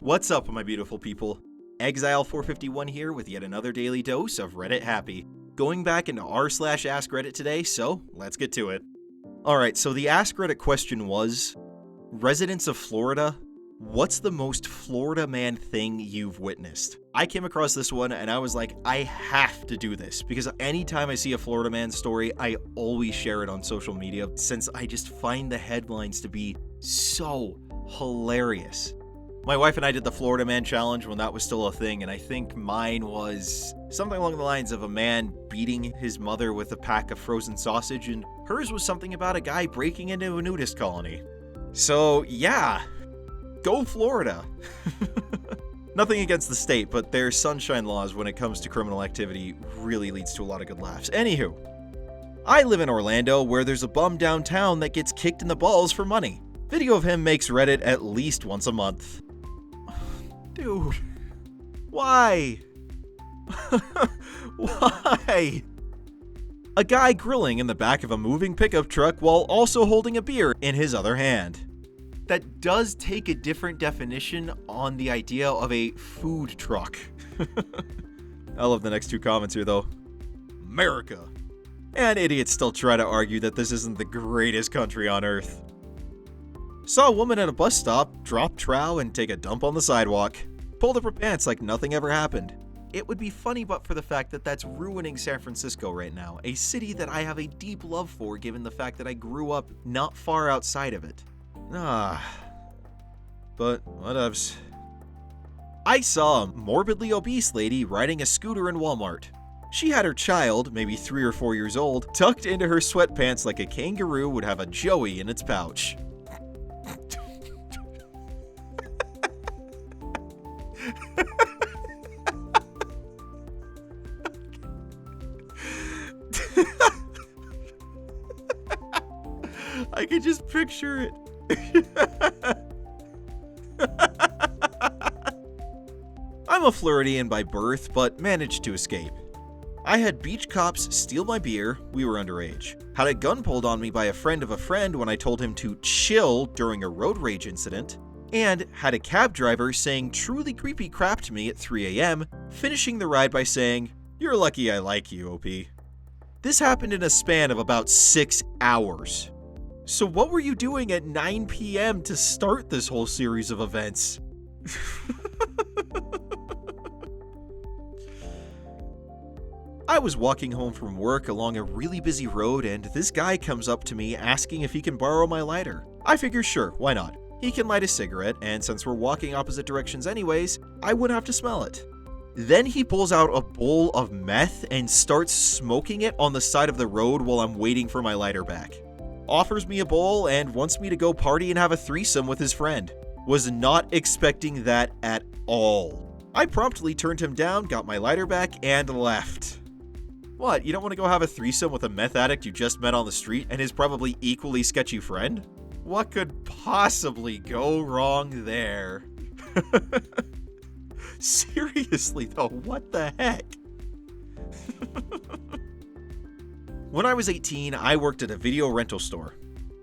What's up, my beautiful people? Exile451 here with yet another daily dose of Reddit Happy. Going back into r/AskReddit today, so let's get to it. Alright, so the AskReddit question was, residents of Florida, what's the most Florida man thing you've witnessed? I came across this one and I was like, I have to do this, because anytime I see a Florida man story, I always share it on social media, since I just find the headlines to be so hilarious. My wife and I did the Florida Man Challenge when that was still a thing, and I think mine was something along the lines of a man beating his mother with a pack of frozen sausage, and hers was something about a guy breaking into a nudist colony. So, yeah, go Florida. Nothing against the state, but their sunshine laws when it comes to criminal activity really leads to a lot of good laughs. Anywho, I live in Orlando, where there's a bum downtown that gets kicked in the balls for money. Video of him makes Reddit at least once a month. Dude, why? Why? A guy grilling in the back of a moving pickup truck while also holding a beer in his other hand. That does take a different definition on the idea of a food truck. I love the next two comments here though. America. And idiots still try to argue that this isn't the greatest country on earth. Saw a woman at a bus stop drop trow and take a dump on the sidewalk. Pulled up her pants like nothing ever happened. It would be funny but for the fact that that's ruining San Francisco right now, a city that I have a deep love for given the fact that I grew up not far outside of it. But whatevs. I saw a morbidly obese lady riding a scooter in Walmart. She had her child, maybe 3 or 4 years old, tucked into her sweatpants like a kangaroo would have a joey in its pouch. I can just picture it. I'm a Floridian by birth, but managed to escape. I had beach cops steal my beer, we were underage. Had a gun pulled on me by a friend of a friend when I told him to chill during a road rage incident. And had a cab driver saying truly creepy crap to me at 3 a.m., finishing the ride by saying, "You're lucky I like you, OP." This happened in a span of about 6 hours. So what were you doing at 9 p.m. to start this whole series of events? I was walking home from work along a really busy road and this guy comes up to me asking if he can borrow my lighter. I figure sure, why not? He can light a cigarette, and since we're walking opposite directions anyways, I wouldn't have to smell it. Then he pulls out a bowl of meth and starts smoking it on the side of the road while I'm waiting for my lighter back. Offers me a bowl and wants me to go party and have a threesome with his friend. Was not expecting that at all. I promptly turned him down, got my lighter back, and left. What, you don't want to go have a threesome with a meth addict you just met on the street and his probably equally sketchy friend? What could possibly go wrong there? Seriously though, what the heck? When I was 18, I worked at a video rental store.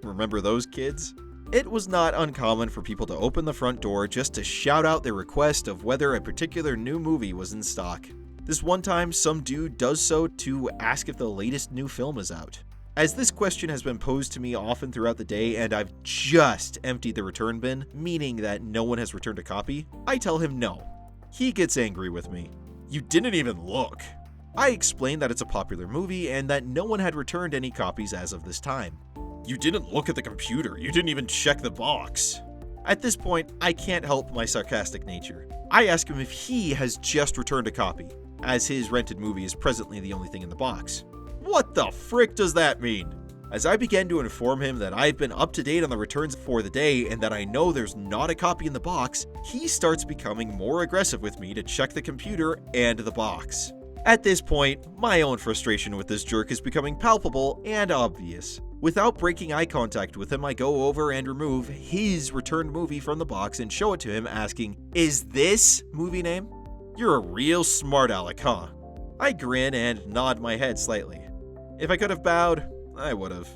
Remember those kids? It was not uncommon for people to open the front door just to shout out their request of whether a particular new movie was in stock. This one time, some dude does so to ask if the latest new film is out. As this question has been posed to me often throughout the day and I've just emptied the return bin, meaning that no one has returned a copy, I tell him no. He gets angry with me. You didn't even look. I explain that it's a popular movie and that no one had returned any copies as of this time. You didn't look at the computer. You didn't even check the box. At this point, I can't help my sarcastic nature. I ask him if he has just returned a copy, as his rented movie is presently the only thing in the box. What the frick does that mean? As I began to inform him that I've been up to date on the returns for the day and that I know there's not a copy in the box, he starts becoming more aggressive with me to check the computer and the box. At this point, my own frustration with this jerk is becoming palpable and obvious. Without breaking eye contact with him, I go over and remove his returned movie from the box and show it to him asking, "Is this movie name? You're a real smart aleck, huh?" I grin and nod my head slightly. If I could have bowed, I would have.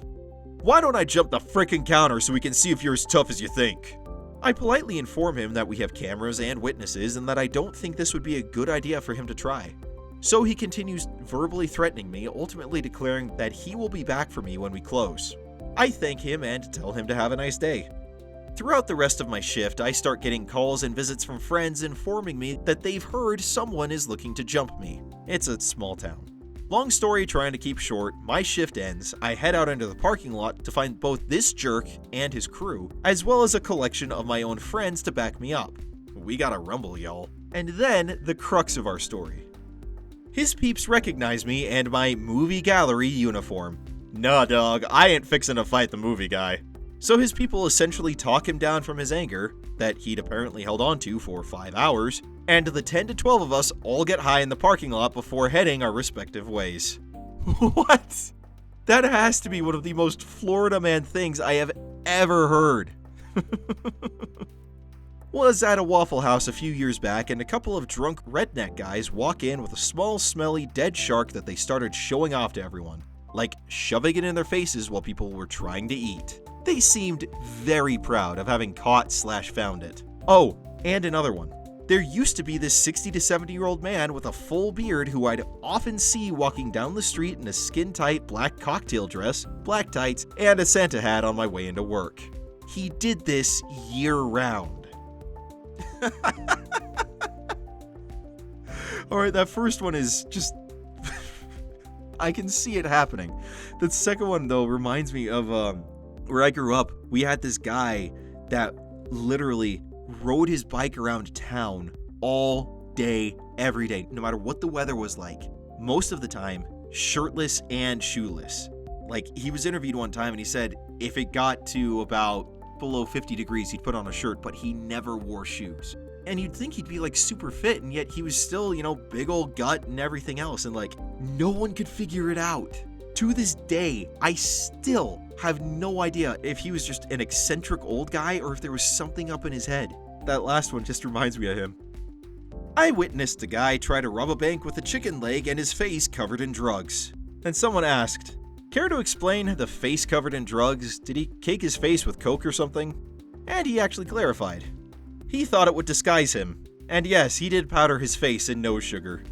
Why don't I jump the frickin' counter so we can see if you're as tough as you think? I politely inform him that we have cameras and witnesses and that I don't think this would be a good idea for him to try. So he continues verbally threatening me, ultimately declaring that he will be back for me when we close. I thank him and tell him to have a nice day. Throughout the rest of my shift, I start getting calls and visits from friends informing me that they've heard someone is looking to jump me. It's a small town. Long story trying to keep short, my shift ends, I head out into the parking lot to find both this jerk and his crew, as well as a collection of my own friends to back me up. We gotta rumble, y'all. And then, the crux of our story. His peeps recognize me and my movie gallery uniform. Nah, dog, I ain't fixin' to fight the movie guy. So his people essentially talk him down from his anger, that he'd apparently held on to for 5 hours, and the 10 to 12 of us all get high in the parking lot before heading our respective ways. What? That has to be one of the most Florida man things I have ever heard. Was at a Waffle House a few years back, and a couple of drunk redneck guys walk in with a small, smelly, dead shark that they started showing off to everyone, like shoving it in their faces while people were trying to eat. They seemed very proud of having caught/found it. Oh, and another one. There used to be this 60 to 70-year-old man with a full beard who I'd often see walking down the street in a skin-tight black cocktail dress, black tights, and a Santa hat on my way into work. He did this year-round. Alright, that first one is just... I can see it happening. The second one, though, reminds me of where I grew up. We had this guy that literally rode his bike around town all day, every day, no matter what the weather was like. Most of the time, shirtless and shoeless. Like, he was interviewed one time and he said if it got to about below 50 degrees, he'd put on a shirt, but he never wore shoes. And you'd think he'd be like super fit, and yet he was still, big old gut and everything else, and like, no one could figure it out. To this day, I still have no idea if he was just an eccentric old guy or if there was something up in his head. That last one just reminds me of him. I witnessed a guy try to rob a bank with a chicken leg and his face covered in drugs. And someone asked, care to explain the face covered in drugs? Did he cake his face with coke or something? And he actually clarified. He thought it would disguise him. And yes, he did powder his face in no sugar.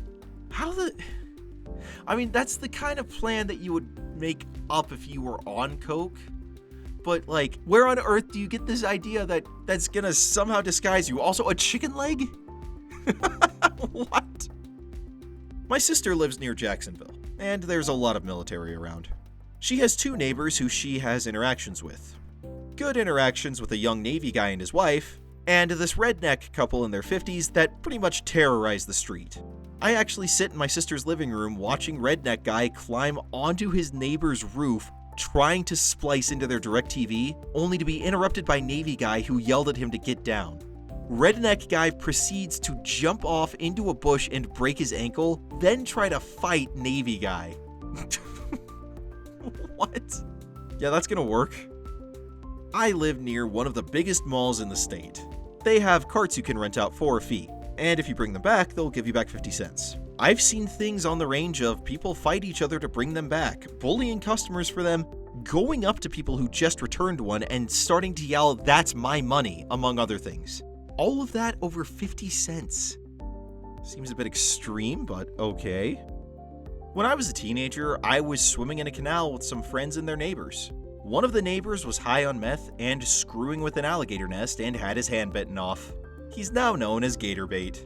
That's the kind of plan that you would make up if you were on coke. But like, where on earth do you get this idea that that's gonna somehow disguise you? Also, a chicken leg? What? My sister lives near Jacksonville, and there's a lot of military around. She has 2 neighbors who she has interactions with. Good interactions with a young Navy guy and his wife, and this redneck couple in their 50s that pretty much terrorize the street. I actually sit in my sister's living room watching redneck guy climb onto his neighbor's roof trying to splice into their DirecTV, only to be interrupted by Navy guy who yelled at him to get down. Redneck guy proceeds to jump off into a bush and break his ankle, then try to fight Navy guy. What? Yeah, that's gonna work. I live near one of the biggest malls in the state. They have carts you can rent out for a fee, and if you bring them back, they'll give you back 50 cents. I've seen things on the range of people fight each other to bring them back, bullying customers for them, going up to people who just returned one and starting to yell, "That's my money," among other things. All of that over 50 cents. Seems a bit extreme, but okay. When I was a teenager, I was swimming in a canal with some friends and their neighbors. One of the neighbors was high on meth and screwing with an alligator nest and had his hand bitten off. He's now known as Gator Bait.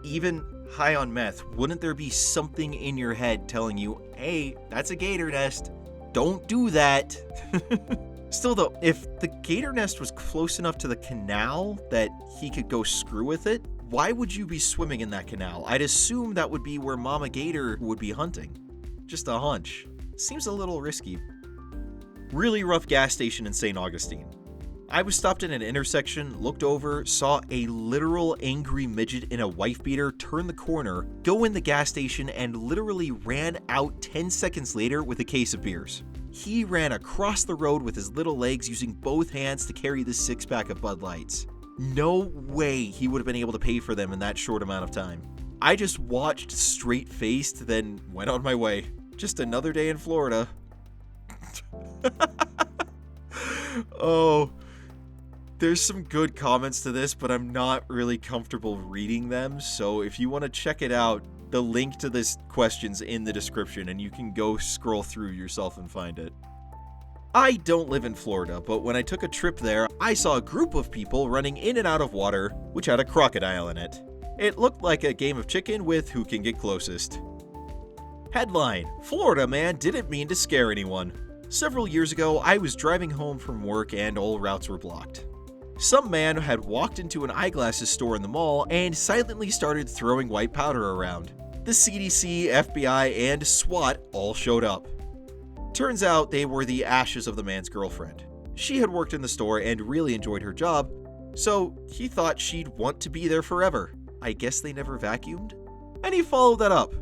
Even high on meth, wouldn't there be something in your head telling you, hey, that's a gator nest, don't do that? Still though, if the gator nest was close enough to the canal that he could go screw with it, why would you be swimming in that canal? I'd assume that would be where Mama Gator would be hunting. Just a hunch. Seems a little risky. Really rough gas station in St. Augustine. I was stopped at an intersection, looked over, saw a literal angry midget in a wife beater turn the corner, go in the gas station, and literally ran out 10 seconds later with a case of beers. He ran across the road with his little legs using both hands to carry the 6-pack of Bud Lights. No way he would have been able to pay for them in that short amount of time. I just watched straight-faced, then went on my way. Just another day in Florida. Oh. There's some good comments to this, but I'm not really comfortable reading them, so if you want to check it out, the link to this question's in the description, and you can go scroll through yourself and find it. I don't live in Florida, but when I took a trip there, I saw a group of people running in and out of water, which had a crocodile in it. It looked like a game of chicken with who can get closest. Headline: Florida man didn't mean to scare anyone. Several years ago, I was driving home from work and all routes were blocked. Some man had walked into an eyeglasses store in the mall and silently started throwing white powder around. The CDC, FBI, and SWAT all showed up. Turns out they were the ashes of the man's girlfriend. She had worked in the store and really enjoyed her job, so he thought she'd want to be there forever. I guess they never vacuumed? And he followed that up.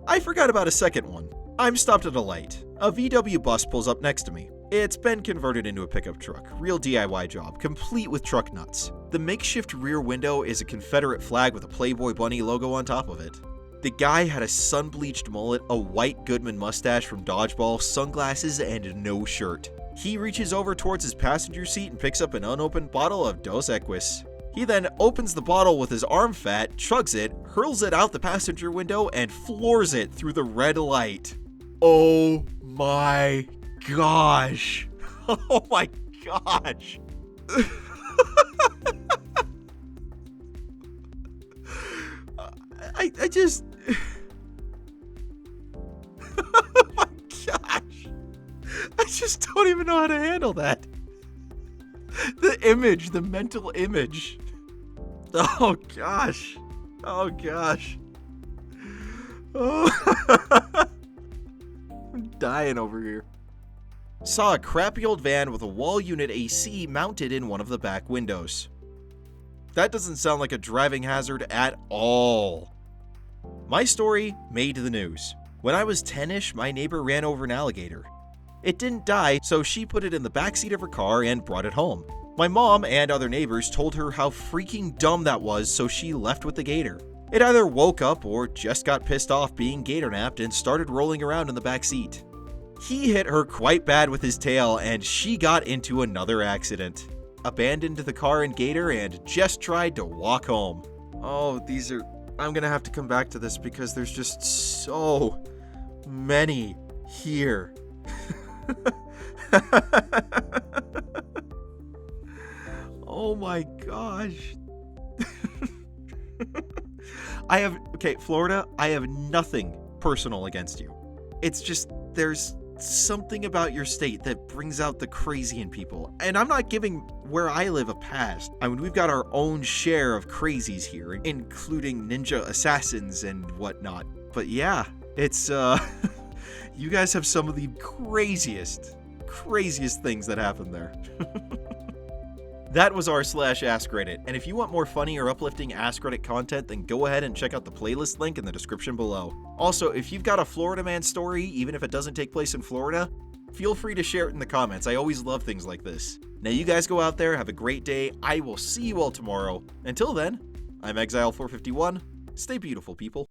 I forgot about a second one. I'm stopped at a light. A VW bus pulls up next to me. It's been converted into a pickup truck. Real DIY job, complete with truck nuts. The makeshift rear window is a Confederate flag with a Playboy bunny logo on top of it. The guy had a sun-bleached mullet, a white Goodman mustache from Dodgeball, sunglasses, and no shirt. He reaches over towards his passenger seat and picks up an unopened bottle of Dos Equis. He then opens the bottle with his arm fat, chugs it, hurls it out the passenger window, and floors it through the red light. Oh my gosh. Oh my gosh. I just... Oh my gosh. I just don't even know how to handle that. The image, the mental image. Oh gosh. Oh gosh. Oh. I'm dying over here. Saw a crappy old van with a wall unit AC mounted in one of the back windows. That doesn't sound like a driving hazard at all. My story made the news. When I was 10-ish, my neighbor ran over an alligator. It didn't die, so she put it in the backseat of her car and brought it home. My mom and other neighbors told her how freaking dumb that was, so she left with the gator. It either woke up or just got pissed off being gator napped and started rolling around in the backseat. He hit her quite bad with his tail and she got into another accident. Abandoned the car and gator and just tried to walk home. Oh, I'm gonna have to come back to this because there's just so many here. Oh my gosh. Florida, I have nothing personal against you. It's just there's something about your state that brings out the crazy in people. And I'm not giving where I live a pass. I mean, we've got our own share of crazies here, including ninja assassins and whatnot. But yeah, it's, you guys have some of the craziest things that happen there. That was r/AskReddit, and if you want more funny or uplifting AskReddit content, then go ahead and check out the playlist link in the description below. Also, if you've got a Florida man story, even if it doesn't take place in Florida, feel free to share it in the comments. I always love things like this. Now you guys go out there, have a great day. I will see you all tomorrow. Until then, I'm Exile451. Stay beautiful, people.